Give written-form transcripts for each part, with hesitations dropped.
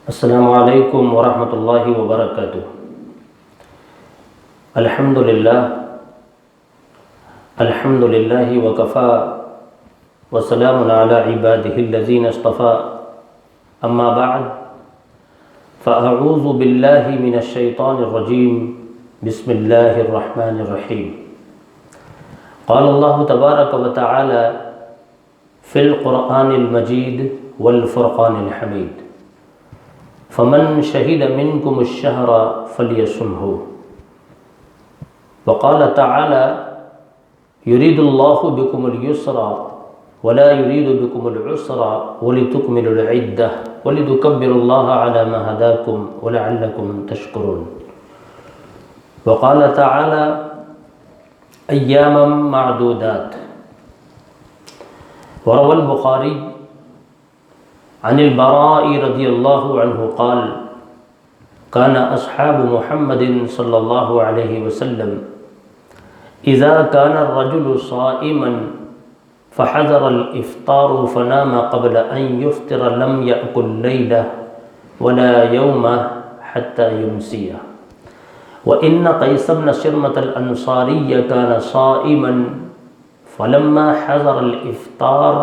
السلام علیکم ورحمۃ اللہ وبرکاتہ۔ الحمد للہ وکفا وسلام علی عبادہ الذین اصطفیٰ، اما بعد فاعوذ باللہ من الشیطان الرجیم، بسم اللہ الرحمن الرحیم۔ قال اللہ تبارک وتعالی فی القرآن المجید والفرقان الحمید، فمن شہد منکم الشہر فلیصمہ۔ وقال تعالی یرید اللہ بکم اليسر ولا یرید بکم العسر ولتکملوا العدہ ولتکبروا اللہ علی ما ہداکم ولعلکم تشکرون۔ وقال تعالی ایاما معدودات۔ وروى البخاری عن البراء رضی اللہ عنہ قال كان اصحاب محمد صلی اللہ علیہ وسلم اذا كان الرجل صائما فحضر الافطار فنام قبل ان يفطر لم يأكل ليلة ولا يوم حتى يمسي۔ وإن قيس بن شرمة الأنصاري كان صائما فلما حضر الافطار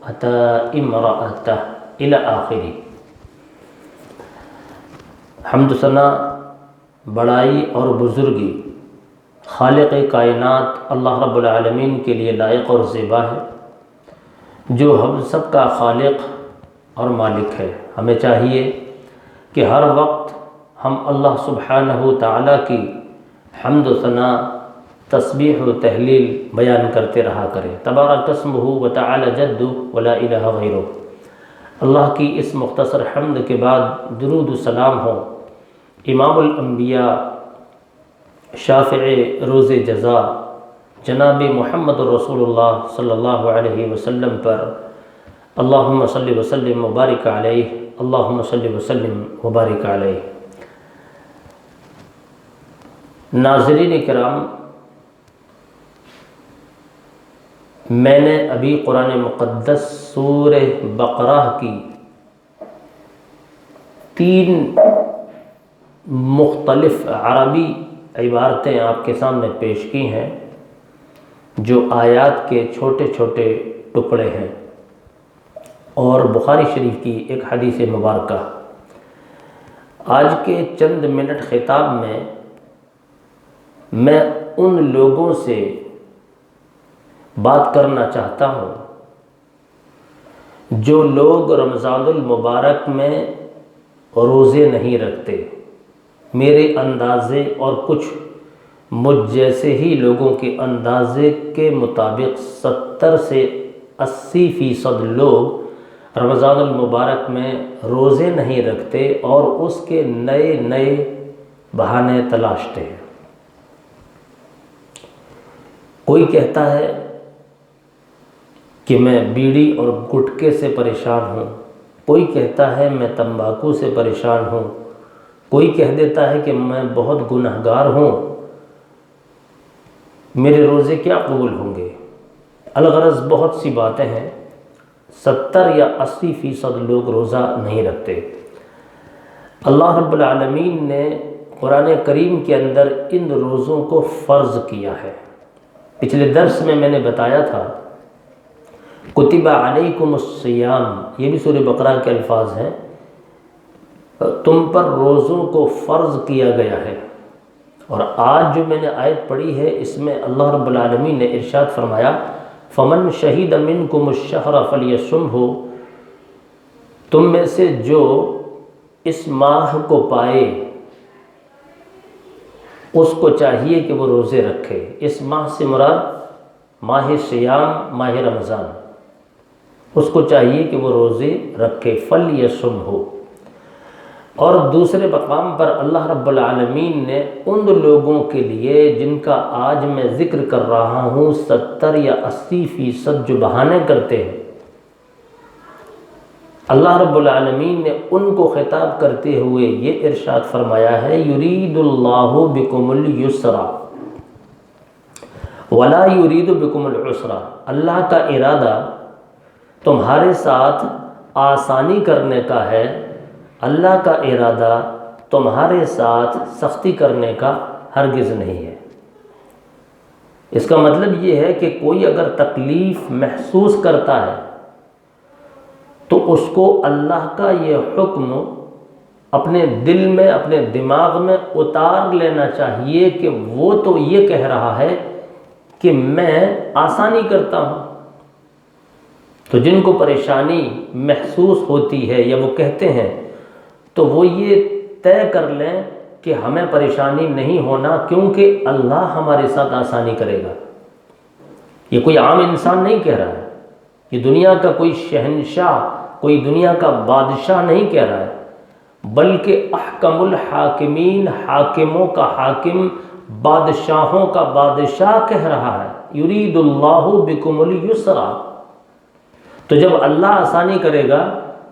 أتى امرأته إلى آخره۔ حمد و ثنا، بڑائی اور بزرگی خالق کائنات اللہ رب العالمین کے لیے لائق اور زیبا ہے، جو ہم سب کا خالق اور مالک ہے۔ ہمیں چاہیے کہ ہر وقت ہم اللہ سبحانہ تعالیٰ کی حمد و ثنا، تسبیح و تہلیل بیان کرتے رہا کریں۔ تبارک اسمہ و تعالی جدہ ولا الہ غیرہ۔ اللہ کی اس مختصر حمد کے بعد درود و سلام ہو امام الانبیاء، شافع روز جزا، جناب محمد رسول اللہ صلی اللہ علیہ وسلم پر۔ اللہم صلی وسلم وبارک علیہ، اللہم صلی وسلم وبارک علیہ۔ ناظرین کرام، میں نے ابھی قرآن مقدس سورہ بقرہ کی 3 مختلف عربی عبارتیں آپ کے سامنے پیش کی ہیں، جو آیات کے چھوٹے چھوٹے ٹکڑے ہیں، اور بخاری شریف کی ایک حدیث مبارکہ۔ آج کے چند منٹ خطاب میں ان لوگوں سے بات کرنا چاہتا ہوں جو لوگ رمضان المبارک میں روزے نہیں رکھتے۔ میرے اندازے اور کچھ مجھ جیسے ہی لوگوں کے اندازے کے مطابق 70 سے 80% لوگ رمضان المبارک میں روزے نہیں رکھتے اور اس کے نئے نئے بہانے تلاشتے ہیں۔ کوئی کہتا ہے کہ میں بیڑی اور گٹکے سے پریشان ہوں، کوئی کہتا ہے میں تمباکو سے پریشان ہوں، کوئی کہہ دیتا ہے کہ میں بہت گنہگار ہوں، میرے روزے کیا قبول ہوں گے؟ الغرض بہت سی باتیں ہیں۔ 70 یا 80% لوگ روزہ نہیں رکھتے۔ اللہ رب العالمین نے قرآن کریم کے اندر ان روزوں کو فرض کیا ہے۔ پچھلے درس میں نے بتایا تھا کتب علیکم الصیام، یہ بھی سورہ بقرہ کے الفاظ ہیں، تم پر روزوں کو فرض کیا گیا ہے۔ اور آج جو میں نے آیت پڑھی ہے، اس میں اللہ رب العالمین نے ارشاد فرمایا فمن شہید منکم الشہر فلیصمہ، تم میں سے جو اس ماہ کو پائے اس کو چاہیے کہ وہ روزے رکھے۔ اس ماہ سے مراد ماہ صیام، ماہ رمضان، اس کو چاہیے کہ وہ روزے رکھے، فلیصمہ۔ اور دوسرے مقام پر اللہ رب العالمین نے ان لوگوں کے لیے جن کا آج میں ذکر کر رہا ہوں 70 یا 80% جو بہانے کرتے ہیں، اللہ رب العالمین نے ان کو خطاب کرتے ہوئے یہ ارشاد فرمایا ہے یرید اللہ بکم اليسر ولا یرید بکم العسر۔ اللہ کا ارادہ تمہارے ساتھ آسانی کرنے کا ہے، اللہ کا ارادہ تمہارے ساتھ سختی کرنے کا ہرگز نہیں ہے۔ اس کا مطلب یہ ہے کہ کوئی اگر تکلیف محسوس کرتا ہے تو اس کو اللہ کا یہ حکم اپنے دل میں، اپنے دماغ میں اتار لینا چاہیے کہ وہ تو یہ کہہ رہا ہے کہ میں آسانی کرتا ہوں۔ تو جن کو پریشانی محسوس ہوتی ہے یا وہ کہتے ہیں تو وہ یہ طے کر لیں کہ ہمیں پریشانی نہیں ہونا، کیونکہ اللہ ہمارے ساتھ آسانی کرے گا۔ یہ کوئی عام انسان نہیں کہہ رہا ہے، یہ دنیا کا کوئی شہنشاہ، کوئی دنیا کا بادشاہ نہیں کہہ رہا ہے، بلکہ احکم الحاکمین، حاکموں کا حاکم، بادشاہوں کا بادشاہ کہہ رہا ہے، یرید اللہ بکم اليسر۔ تو جب اللہ آسانی کرے گا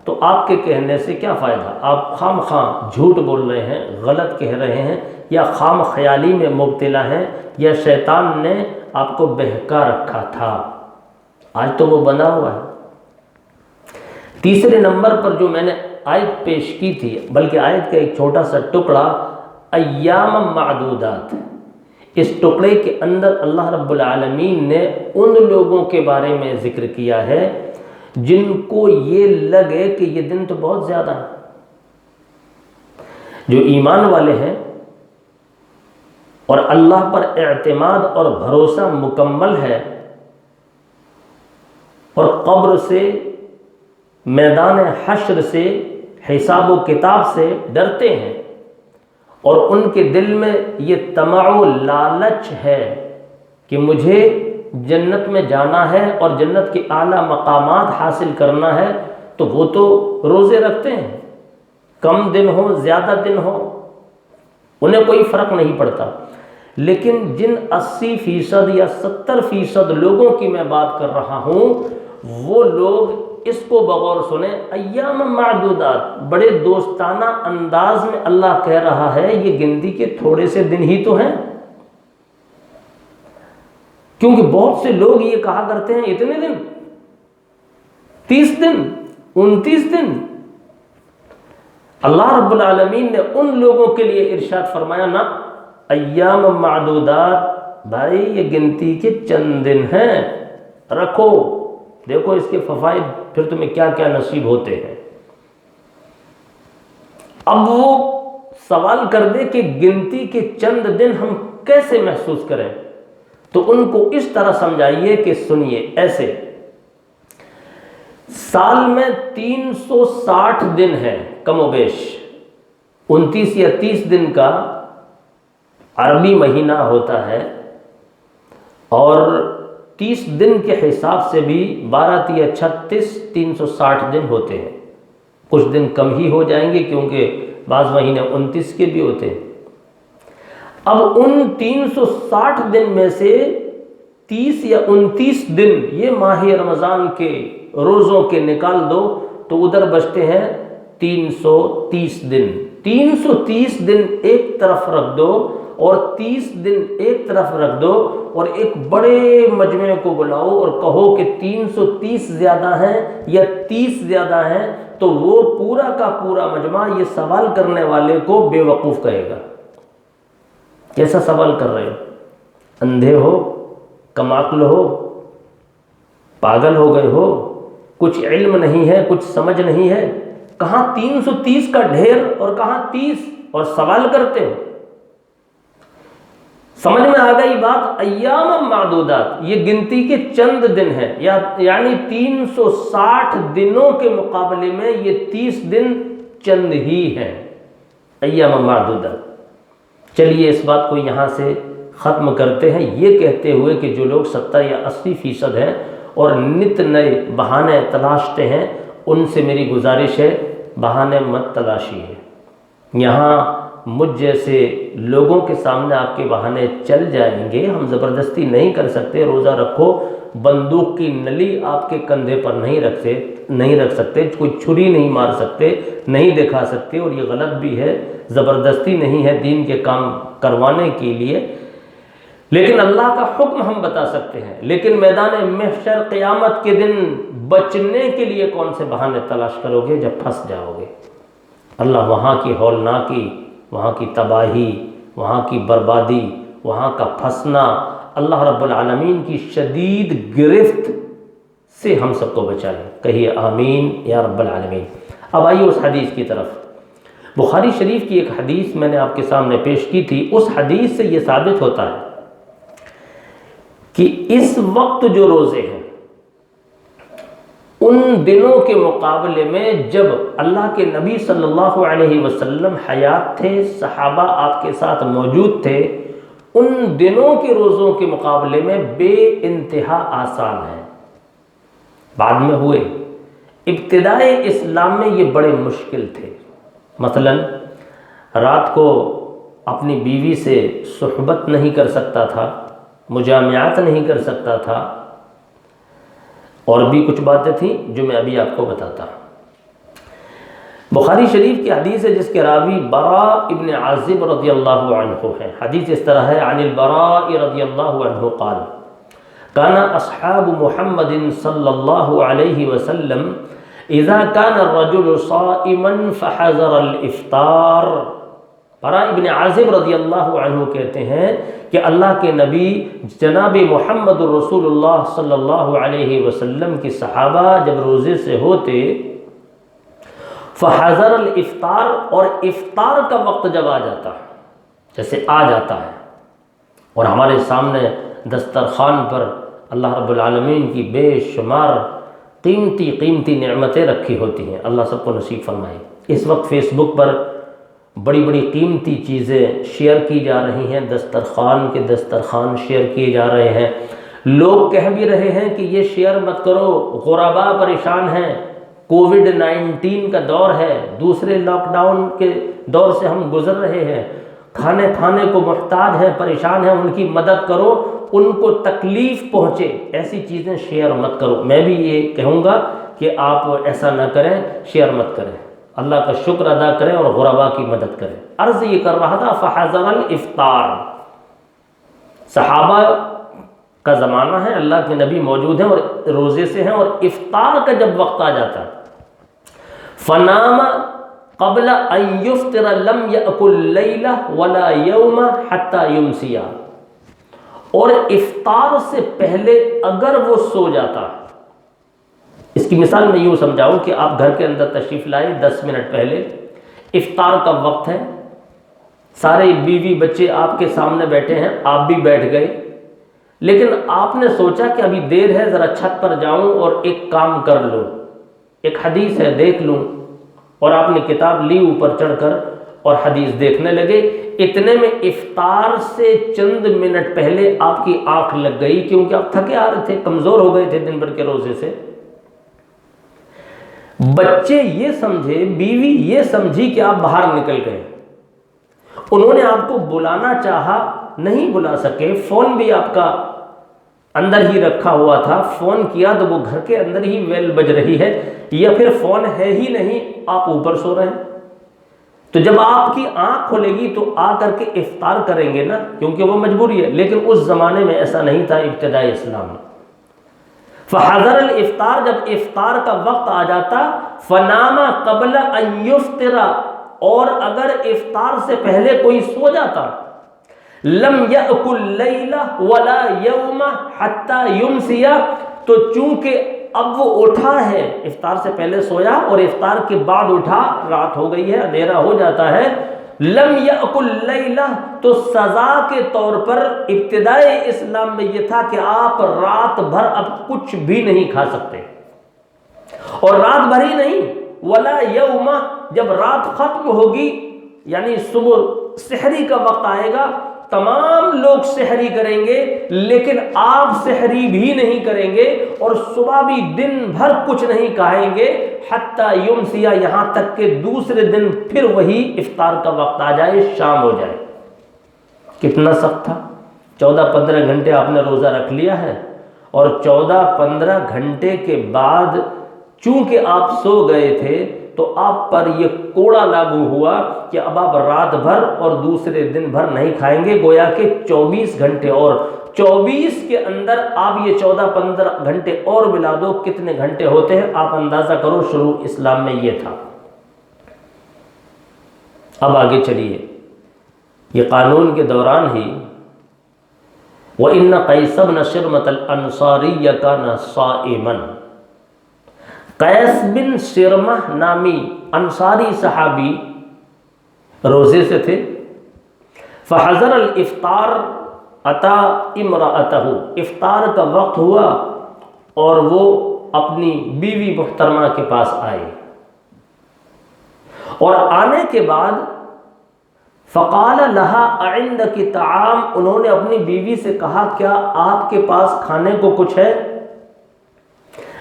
تو آپ کے کہنے سے کیا فائدہ؟ آپ خام خواہ جھوٹ بول رہے ہیں، غلط کہہ رہے ہیں، یا خام خیالی میں مبتلا ہیں، یا شیطان نے آپ کو بہکا رکھا تھا، آج تو وہ بنا ہوا ہے۔ تیسرے نمبر پر جو میں نے آیت پیش کی تھی، بلکہ آیت کا ایک چھوٹا سا ٹکڑا، ایام معدودات، اس ٹکڑے کے اندر اللہ رب العالمین نے ان لوگوں کے بارے میں ذکر کیا ہے جن کو یہ لگے کہ یہ دن تو بہت زیادہ ہے۔ جو ایمان والے ہیں اور اللہ پر اعتماد اور بھروسہ مکمل ہے اور قبر سے، میدان حشر سے، حساب و کتاب سے ڈرتے ہیں، اور ان کے دل میں یہ طمع و لالچ ہے کہ مجھے جنت میں جانا ہے اور جنت کے اعلیٰ مقامات حاصل کرنا ہے، تو وہ تو روزے رکھتے ہیں، کم دن ہو زیادہ دن ہو، انہیں کوئی فرق نہیں پڑتا۔ لیکن جن 80% یا 70% لوگوں کی میں بات کر رہا ہوں، وہ لوگ اس کو بغور سنیں، ایام معدودات، بڑے دوستانہ انداز میں اللہ کہہ رہا ہے یہ گنتی کے تھوڑے سے دن ہی تو ہیں، کیونکہ بہت سے لوگ یہ کہا کرتے ہیں اتنے دن، 30 دن، 29 دن۔ اللہ رب العالمین نے ان لوگوں کے لیے ارشاد فرمایا، نہ، ایام معدودات، بھائی یہ گنتی کے چند دن ہیں، رکھو، دیکھو اس کے فوائد پھر تمہیں کیا کیا نصیب ہوتے ہیں۔ اب وہ سوال کر دے کہ گنتی کے چند دن ہم کیسے محسوس کریں، تو ان کو اس طرح سمجھائیے کہ سنیے، ایسے سال میں 360 دن ہے کم و بیش، 29 یا 30 دن کا عربی مہینہ ہوتا ہے، اور 30 دن کے حساب سے بھی 12 یا 36 360 دن ہوتے ہیں، کچھ دن کم ہی ہو جائیں گے کیونکہ بعض مہینے 29 کے بھی ہوتے ہیں۔ اب ان 360 دن میں سے 30 یا 29 دن یہ ماہ رمضان کے روزوں کے نکال دو تو ادھر بچتے ہیں 330 دن۔ 330 دن ایک طرف رکھ دو اور 30 دن ایک طرف رکھ دو، اور ایک بڑے مجمع کو بلاؤ اور کہو کہ 330 زیادہ ہیں یا 30 زیادہ ہیں، تو وہ پورا کا پورا مجمع یہ سوال کرنے والے کو بے وقوف کہے گا۔ کیسا سوال کر رہے ہو؟ اندھے ہو؟ کم عقل ہو؟ پاگل ہو گئے ہو؟ کچھ علم نہیں ہے، کچھ سمجھ نہیں ہے؟ کہاں 330 کا ڈھیر اور کہاں 30، اور سوال کرتے ہو؟ سمجھ میں آ گئی بات؟ ایام معدودات، یہ گنتی کے چند دن ہیں، یعنی 360 دنوں کے مقابلے میں یہ 30 دن چند ہی ہیں، ایام معدودات۔ چلیے اس بات کو یہاں سے ختم کرتے ہیں، یہ کہتے ہوئے کہ جو لوگ 70 یا 80% ہیں اور نت نئے بہانے تلاشتے ہیں، ان سے میری گزارش ہے بہانے مت تلاشی ہے۔ یہاں مجھ جیسے لوگوں کے سامنے آپ کے بہانے چل جائیں گے، ہم زبردستی نہیں کر سکتے۔ روزہ رکھو، بندوق کی نلی آپ کے کندھے پر نہیں رکھ سکتے، کوئی چھری نہیں مار سکتے، نہیں دکھا سکتے، اور یہ غلط بھی ہے، زبردستی نہیں ہے دین کے کام کروانے کے لیے، لیکن اللہ کا حکم ہم بتا سکتے ہیں۔ لیکن میدان محشر قیامت کے دن بچنے کے لیے کون سے بہانے تلاش کرو گے جب پھنس جاؤ گے؟ اللہ وہاں کی ہولناکی، وہاں کی تباہی، وہاں کی بربادی، وہاں کا پھنسنا، اللہ رب العالمین کی شدید گرفت سے ہم سب کو بچائیں۔ کہیے آمین یا رب العالمین۔ اب آئیے اس حدیث کی طرف۔ بخاری شریف کی ایک حدیث میں نے آپ کے سامنے پیش کی تھی۔ اس حدیث سے یہ ثابت ہوتا ہے کہ اس وقت جو روزے ہیں ان دنوں کے مقابلے میں جب اللہ کے نبی صلی اللہ علیہ وسلم حیات تھے، صحابہ آپ کے ساتھ موجود تھے، ان دنوں کے روزوں کے مقابلے میں بے انتہا آسان ہیں۔ بعد میں ہوئے، ابتدائے اسلام میں یہ بڑے مشکل تھے۔ مثلا رات کو اپنی بیوی سے صحبت نہیں کر سکتا تھا، مجامعات نہیں کر سکتا تھا، اور بھی کچھ باتیں تھیں جو میں ابھی آپ کو بتاتا ہوں۔ بخاری شریف کی حدیث ہے جس کے راوی براء ابن عازب رضی اللہ عنہ ہے۔ حدیث اس طرح ہے، عن البراء رضی اللہ عنہ قال كان اصحاب محمد صلی اللہ علیہ وسلم اذا كان الرجل صائما فحذر الافطار۔ براء ابن عازب رضی اللہ عنہ کہتے ہیں کہ اللہ کے نبی جناب محمد رسول اللہ صلی اللہ علیہ وسلم کی صحابہ جب روزے سے ہوتے، فحذر الافطار، اور افطار کا وقت جب آ جاتا ہے، جیسے آ جاتا ہے اور ہمارے سامنے دسترخوان پر اللہ رب العالمین کی بے شمار قیمتی قیمتی نعمتیں رکھی ہوتی ہیں، اللہ سب کو نصیب فرمائے۔ اس وقت فیس بک پر بڑی بڑی قیمتی چیزیں شیئر کی جا رہی ہیں، دسترخوان کے دسترخوان شیئر کیے جا رہے ہیں، لوگ کہہ بھی رہے ہیں کہ یہ شیئر مت کرو، غربا پریشان ہیں، کووڈ-19 کا دور ہے، دوسرے لاک ڈاؤن کے دور سے ہم گزر رہے ہیں، کھانے کو محتاج ہیں، پریشان ہیں، ان کی مدد کرو، ان کو تکلیف پہنچے، ایسی چیزیں شیئر مت کرو۔ میں بھی یہ کہوں گا کہ آپ ایسا نہ کریں، شیئر مت کریں، اللہ کا شکر ادا کریں اور غربا کی مدد کریں۔ عرض یہ کر رہا تھا فحذر الافطار، صحابہ کا زمانہ ہے، اللہ کے نبی موجود ہیں اور روزے سے ہیں، اور افطار کا جب وقت آ جاتا ہے، فنام قبل ان یفطر لم یأکل لیلہ ولا یوم حتی یمسی، اور افطار سے پہلے اگر وہ سو جاتا، اس کی مثال میں یوں سمجھاؤں کہ آپ گھر کے اندر تشریف لائے 10 منٹ پہلے، افطار کا وقت ہے، سارے بیوی بچے آپ کے سامنے بیٹھے ہیں، آپ بھی بیٹھ گئے، لیکن آپ نے سوچا کہ ابھی دیر ہے، ذرا چھت پر جاؤں اور ایک کام کر لوں، ایک حدیث ہے دیکھ لوں، اور آپ نے کتاب لی اوپر چڑھ کر اور حدیث دیکھنے لگے۔ اتنے میں افطار سے چند منٹ پہلے آپ کی آنکھ لگ گئی، کیونکہ آپ تھکے آ رہے تھے، کمزور ہو گئے تھے دن بھر کے روزے سے۔ بچے یہ سمجھے، بیوی یہ سمجھی کہ آپ باہر نکل گئے، انہوں نے آپ کو بلانا چاہا، نہیں بلا سکے، فون بھی آپ کا اندر ہی رکھا ہوا تھا، فون کیا تو وہ گھر کے اندر ہی بیل بج رہی ہے، یا پھر فون ہے ہی نہیں، آپ اوپر سو رہے ہیں، تو جب آپ کی آنکھ کھلے گی تو آ کر کے افطار کریں گے نا، کیونکہ وہ مجبوری ہے۔ لیکن اس زمانے میں ایسا نہیں تھا ابتدائی اسلام میں۔ فحذر الافطار، جب افطار کا وقت آ جاتا، فنام قبل ان یفطر، اور اگر افطار سے پہلے کوئی سو جاتا، لم یأکل لیلہ ولا یوم حتی یمسی، تو چونکہ اب وہ اٹھا ہے، افطار سے پہلے سویا اور افطار کے بعد اٹھا، رات ہو گئی ہے، اندھیرا ہو جاتا ہے، لم یأکل لیلہ، تو سزا کے طور پر ابتدائی اسلام میں یہ تھا کہ آپ رات بھر اب کچھ بھی نہیں کھا سکتے، اور رات بھر ہی نہیں، ولا یوم، جب رات ختم ہوگی یعنی صبح سحری کا وقت آئے گا، تمام لوگ سحری کریں گے، لیکن آپ سحری بھی نہیں کریں گے، اور صبح بھی دن بھر کچھ نہیں کھائیں گے، حتی یمسی، یہاں تک کہ دوسرے دن پھر وہی افطار کا وقت آ جائے، شام ہو جائے۔ کتنا سخت تھا! 14-15 گھنٹے آپ نے روزہ رکھ لیا ہے، اور 14-15 گھنٹے کے بعد چونکہ آپ سو گئے تھے تو آپ پر یہ کوڑا لاگو ہوا کہ اب آپ رات بھر اور دوسرے دن بھر نہیں کھائیں گے، گویا کہ 24 گھنٹے، اور 24 کے اندر آپ یہ 14-15 گھنٹے اور ملا دو، کتنے گھنٹے ہوتے ہیں آپ اندازہ کرو۔ شروع اسلام میں یہ تھا۔ اب آگے چلیے، یہ قانون کے دوران ہی وَإِنَّ قَيْسَ بْنَ شِرْمَةَ الْأَنصَارِيَّ كَانَ صَائِمًا، قیس بن شرمہ نامی انصاری صحابی روزے سے تھے۔ فحضر الافطار اتا امرأتہ، افطار کا وقت ہوا اور وہ اپنی بیوی محترمہ کے پاس آئے، اور آنے کے بعد فقال لها اعندك طعام، انہوں نے اپنی بیوی سے کہا کیا آپ کے پاس کھانے کو کچھ ہے؟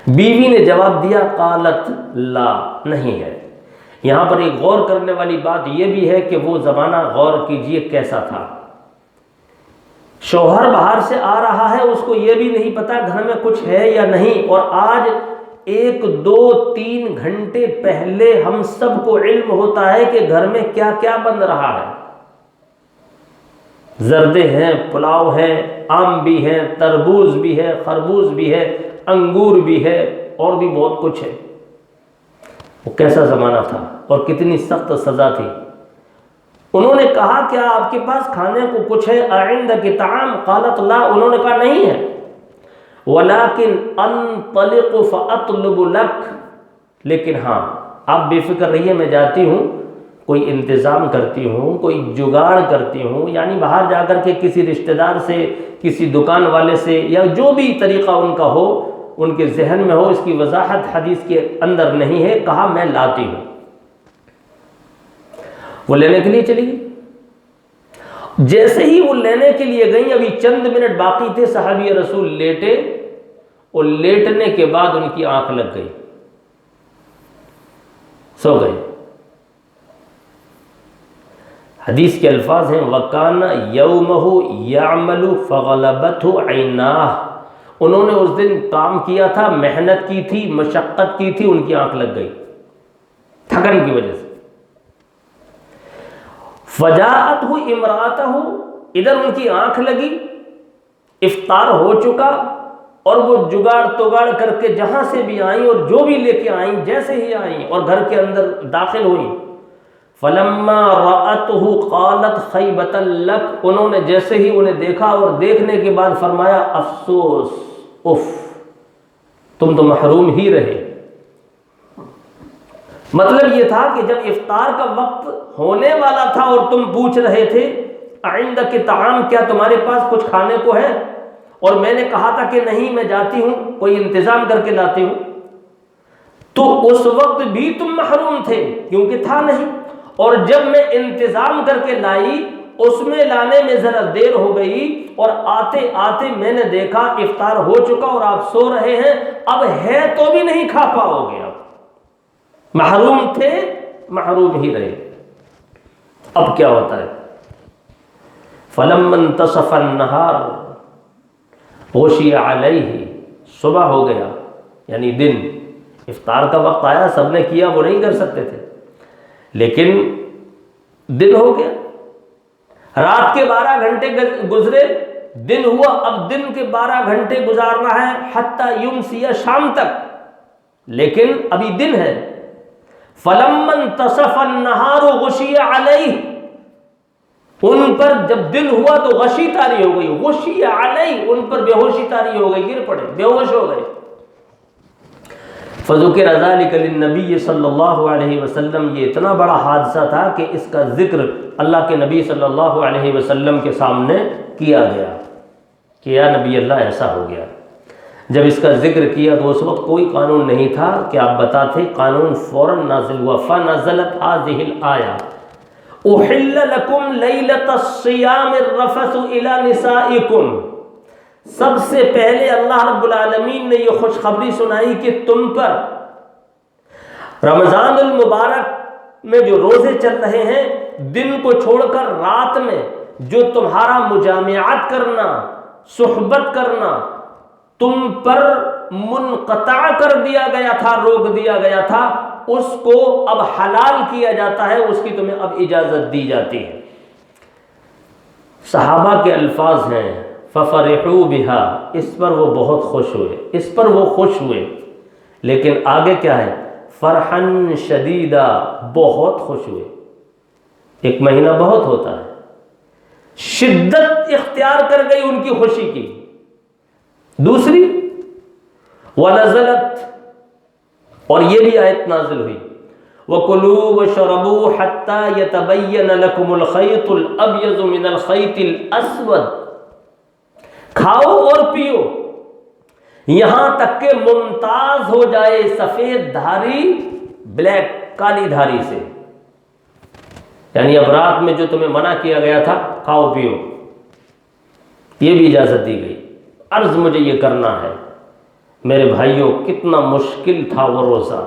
بیوی نے جواب دیا قالت لا، نہیں ہے۔ یہاں پر ایک غور کرنے والی بات یہ بھی ہے کہ وہ زمانہ غور کیجئے کیسا تھا۔ شوہر باہر سے آ رہا ہے، اس کو یہ بھی نہیں پتا گھر میں کچھ ہے یا نہیں، اور آج 1 2 3 گھنٹے پہلے ہم سب کو علم ہوتا ہے کہ گھر میں کیا کیا بن رہا ہے۔ زردے ہیں، پلاؤ ہے، آم بھی ہے، تربوز بھی ہے، خربوز بھی ہے، انگور بھی ہے، اور بھی بہت کچھ ہے۔ وہ کیسا زمانہ تھا اور کتنی سخت سزا تھی۔ انہوں نے کہا کیا آپ کے پاس کھانے کو کچھ ہے؟ اعندک طعام؟ قالت لا، انہوں نے کہا نہیں ہے۔ ولکن انطلق فاطلب لک، لیکن ہاں آپ بے فکر رہیے، میں جاتی ہوں، کوئی انتظام کرتی ہوں، کوئی جگاڑ کرتی ہوں، یعنی باہر جا کر کے کسی رشتہ دار سے، کسی دکان والے سے، یا جو بھی طریقہ ان کا ہو، ان کے ذہن میں ہو، اس کی وضاحت حدیث کے اندر نہیں ہے، کہا میں لاتی ہوں۔ وہ لینے کے لیے چلی گئی۔ جیسے ہی وہ لینے کے لیے گئی، ابھی چند منٹ باقی تھے، صحابی رسول لیٹے، اور لیٹنے کے بعد ان کی آنکھ لگ گئی، سو گئے۔ حدیث کے الفاظ ہیں وَكَانَ يَوْمَهُ يَعْمَلُ فَغَلَبَتْهُ عَيْنَاهُ، انہوں نے اس دن کام کیا تھا، محنت کی تھی، مشقت کی تھی، ان کی آنکھ لگ گئی تھکن کی وجہ سے۔ فَجَاءَتْهُ امْرَأَتُهُ، ادھر ان کی آنکھ لگی، افطار ہو چکا، اور وہ جگاڑ توگاڑ کر کے جہاں سے بھی آئیں اور جو بھی لے کے آئیں، جیسے ہی آئیں اور گھر کے اندر داخل ہوئیں، فَلَمَّا رَأَتْهُ قَالَتْ خَيْبَةً لَكَ، انہوں نے جیسے ہی انہیں دیکھا اور دیکھنے کے بعد فرمایا افسوس، اف، تم تو محروم ہی رہے۔ مطلب یہ تھا کہ جب افطار کا وقت ہونے والا تھا اور تم پوچھ رہے تھے عندک طعام، کیا تمہارے پاس کچھ کھانے کو ہے، اور میں نے کہا تھا کہ نہیں میں جاتی ہوں، کوئی انتظام کر کے لاتی ہوں، تو اس وقت بھی تم محروم تھے کیونکہ تھا نہیں، اور جب میں انتظام کر کے لائی اس میں لانے میں ذرا دیر ہو گئی، اور آتے آتے میں نے دیکھا افطار ہو چکا اور آپ سو رہے ہیں، اب ہے تو بھی نہیں کھا پاؤ گے، اب محروم تھے، محروم ہی رہے۔ اب کیا ہوتا ہے؟ فَلَمَّا انْتَصَفَ النَّهَارُ غُشِيَ عَلَيْهِ، صبح ہو گیا، یعنی دن، افطار کا وقت آیا، سب نے کیا، وہ نہیں کر سکتے تھے، لیکن دن ہو گیا، رات کے 12 گھنٹے گزرے، دن ہوا، اب دن کے 12 گھنٹے گزارنا ہے حتی یمسی، شام تک، لیکن ابھی دن ہے۔ فَلَمَّا انْتَصَفَ النَّهَارُ غُشِيَ عَلَيْهِ، ان پر جب دن ہوا تو غشی طاری ہو گئی، غشی علیہ، ان پر بے ہوشی طاری ہو گئی، گر پڑے، بے ہوش ہو گئے۔ فذکر ذلک للنبی صلی اللہ علیہ وسلم، یہ اتنا بڑا حادثہ تھا کہ اس کا ذکر اللہ کے نبی صلی اللہ علیہ وسلم کے سامنے کیا گیا کہ یا نبی اللہ ایسا ہو گیا۔ جب اس کا ذکر کیا تو اس وقت کوئی قانون نہیں تھا کہ آپ بتاتے، قانون فوراً نازل ہوا۔ فنزلت هذه الآیہ احل لکم لیلۃ الصیام الرفث الی نسائکم، سب سے پہلے اللہ رب العالمین نے یہ خوشخبری سنائی کہ تم پر رمضان المبارک میں جو روزے چل رہے ہیں، دن کو چھوڑ کر رات میں جو تمہارا مجامعات کرنا، صحبت کرنا تم پر منقطع کر دیا گیا تھا، روک دیا گیا تھا، اس کو اب حلال کیا جاتا ہے، اس کی تمہیں اب اجازت دی جاتی ہے۔ صحابہ کے الفاظ ہیں فَفَرِحُوا بِهَا، اس پر وہ بہت خوش ہوئے، اس پر وہ خوش ہوئے، لیکن آگے کیا ہے؟ فرحاً شدیدہ، بہت خوش ہوئے، ایک مہینہ بہت ہوتا ہے. شدت اختیار کر گئی ان کی خوشی کی. دوسری وَنَزَلَتْ، اور یہ بھی آیت نازل ہوئی، وَكُلُوا وَاشْرَبُوا حَتَّى يَتَبَيَّنَ لَكُمُ الْخَيْطُ الْأَبْيَضُ مِنَ الْخَيْطِ الْأَسْوَدِ، کھاؤ اور پیو یہاں تک کہ ممتاز ہو جائے سفید دھاری بلیک کالی دھاری سے. یعنی اب رات میں جو تمہیں منع کیا گیا تھا کھاؤ پیو، یہ بھی اجازت دی گئی. عرض مجھے یہ کرنا ہے میرے بھائیوں، کتنا مشکل تھا وہ روزہ،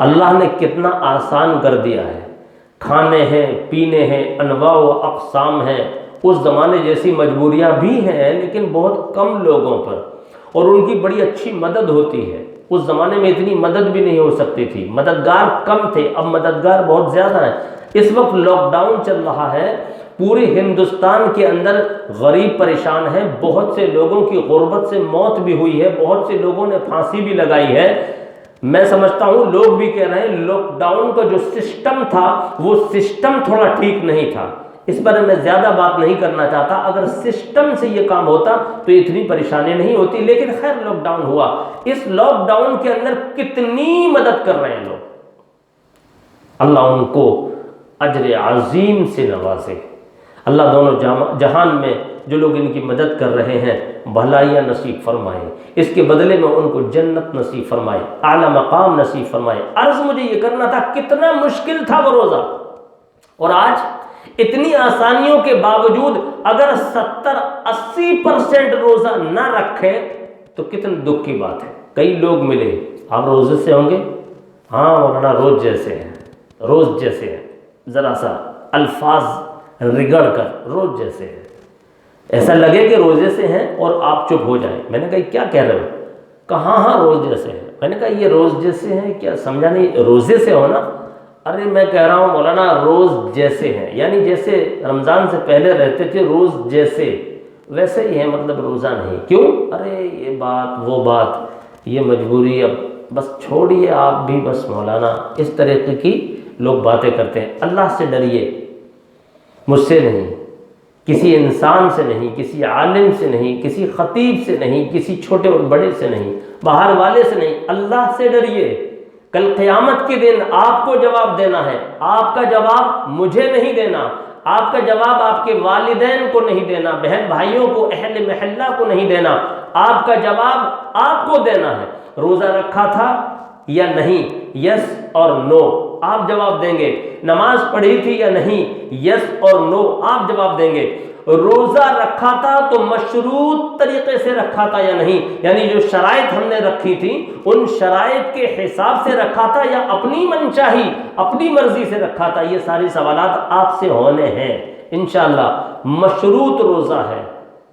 اللہ نے کتنا آسان کر دیا ہے. کھانے ہیں، پینے ہیں، انواع و اقسام ہیں. اس زمانے جیسی مجبوریاں بھی ہیں لیکن بہت کم لوگوں پر، اور ان کی بڑی اچھی مدد ہوتی ہے. اس زمانے میں اتنی مدد بھی نہیں ہو سکتی تھی، مددگار کم تھے، اب مددگار بہت زیادہ ہیں. اس وقت لاک ڈاؤن چل رہا ہے، پورے ہندوستان کے اندر غریب پریشان ہیں، بہت سے لوگوں کی غربت سے موت بھی ہوئی ہے، بہت سے لوگوں نے پھانسی بھی لگائی ہے. میں سمجھتا ہوں لوگ بھی کہہ رہے ہیں لاک ڈاؤن کا جو سسٹم تھا وہ سسٹم تھوڑا ٹھیک نہیں تھا. اس پر میں زیادہ بات نہیں کرنا چاہتا. اگر سسٹم سے یہ کام ہوتا تو اتنی پریشانی نہیں ہوتی، لیکن خیر لاک ڈاؤن ہوا. اس لاک ڈاؤن کے اندر کتنی مدد کر رہے ہیں لوگ، اللہ ان کو اجر عظیم سے نوازے. اللہ دونوں جہان میں جو لوگ ان کی مدد کر رہے ہیں بھلائیاں نصیب فرمائے، اس کے بدلے میں ان کو جنت نصیب فرمائے، اعلیٰ مقام نصیب فرمائے. عرض مجھے یہ کرنا تھا کتنا مشکل تھا وہ روزہ، اور آج اتنی آسانیوں کے باوجود اگر 70-80% روزہ نہ رکھیں تو کتنے دکھ کی بات ہے. کئی لوگ ملے، آپ روزے سے ہوں گے؟ ہاں مولانا روز جیسے ہیں، روز جیسے ہیں، ذرا سا الفاظ رگڑ کر روز جیسے ہیں، ایسا لگے کہ روزے سے ہیں اور آپ چپ ہو جائیں. میں نے کہا کیا کہہ رہے ہو؟ کہاں ہاں روز جیسے ہیں. میں نے کہا یہ روز جیسے ہیں کیا سمجھا نہیں؟ روزے سے ہو نا؟ ارے میں کہہ رہا ہوں مولانا روز جیسے ہیں، یعنی جیسے رمضان سے پہلے رہتے تھے روز جیسے، ویسے ہی ہے، مطلب روزہ نہیں. کیوں؟ ارے یہ بات وہ بات، یہ مجبوری، اب بس چھوڑیے آپ بھی بس مولانا. اس طریقے کی لوگ باتیں کرتے ہیں. اللہ سے ڈریے، مجھ سے نہیں، کسی انسان سے نہیں، کسی عالم سے نہیں، کسی خطیب سے نہیں، کسی چھوٹے اور بڑے سے نہیں، باہر والے سے نہیں، اللہ سے ڈریے. کل قیامت کے دن آپ کو جواب دینا ہے. آپ کا جواب مجھے نہیں دینا، آپ کا جواب آپ کے والدین کو نہیں دینا، بہن بھائیوں کو، اہل محلہ کو نہیں دینا. آپ کا جواب آپ کو دینا ہے. روزہ رکھا تھا یا نہیں، یس اور نو آپ جواب دیں گے. نماز پڑھی تھی یا نہیں، یس اور نو آپ جواب دیں گے. روزہ رکھا تھا تو مشروط طریقے سے رکھا تھا یا نہیں، یعنی جو شرائط ہم نے رکھی تھی ان شرائط کے حساب سے رکھا تھا یا اپنی منچاہی اپنی مرضی سے رکھا تھا. یہ ساری سوالات آپ سے ہونے ہیں انشاءاللہ. مشروط روزہ ہے،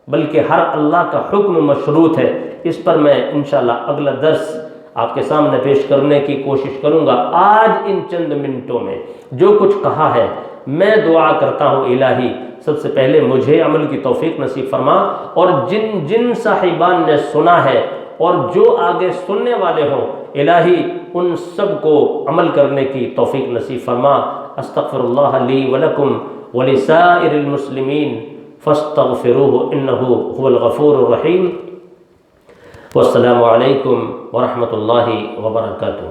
بلکہ ہر اللہ کا حکم مشروط ہے. اس پر میں انشاءاللہ اگلا درس آپ کے سامنے پیش کرنے کی کوشش کروں گا. آج ان چند منٹوں میں جو کچھ کہا ہے میں دعا کرتا ہوں الہی سب سے پہلے مجھے عمل کی توفیق نصیب فرما، اور جن جن صاحبان نے سنا ہے اور جو آگے سننے والے ہوں الہی ان سب کو عمل کرنے کی توفیق نصیب فرما. استغفر اللہ لی ولکم ولسائر المسلمین فاستغفروہ انہ هو الغفور الرحیم. والسلام علیکم ورحمۃ اللہ وبرکاتہ.